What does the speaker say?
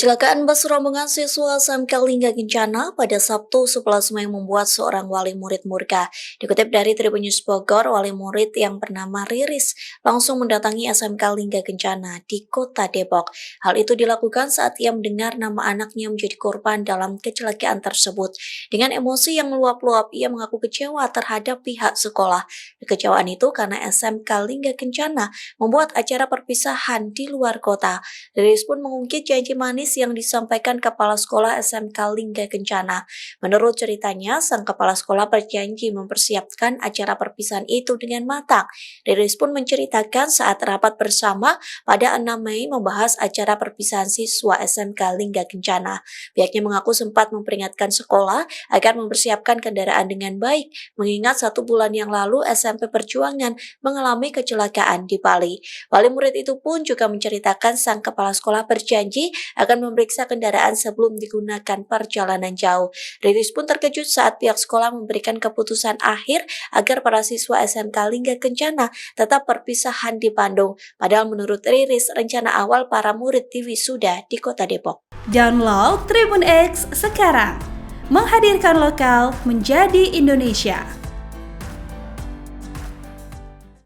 Kecelakaan bus rombongan siswa SMK Lingga Kencana pada Sabtu 11 Mei membuat seorang wali murid murka. Dikutip dari Tribun News Bogor, wali murid yang bernama Riris langsung mendatangi SMK Lingga Kencana di Kota Depok. Hal itu dilakukan saat ia mendengar nama anaknya menjadi korban dalam kecelakaan tersebut. Dengan emosi yang meluap-luap, ia mengaku kecewa terhadap pihak sekolah. Kekecewaan itu karena SMK Lingga Kencana membuat acara perpisahan di luar kota. Riris pun mengungkit janji manis yang disampaikan Kepala Sekolah SMK Lingga Kencana. Menurut ceritanya, sang Kepala Sekolah berjanji mempersiapkan acara perpisahan itu dengan matang. Riris pun menceritakan saat rapat bersama pada 6 Mei membahas acara perpisahan siswa SMK Lingga Kencana. Pihaknya mengaku sempat memperingatkan sekolah agar mempersiapkan kendaraan dengan baik, mengingat 1 bulan yang lalu SMP Perjuangan mengalami kecelakaan di Bali. Wali murid itu pun juga menceritakan sang Kepala Sekolah berjanji akan memeriksa kendaraan sebelum digunakan perjalanan jauh. Riris pun terkejut saat pihak sekolah memberikan keputusan akhir agar para siswa SMK Lingga Kencana tetap perpisahan di Bandung. Padahal menurut Riris, rencana awal para murid diwisuda di Kota Depok. Download Tribun X sekarang, menghadirkan lokal menjadi Indonesia.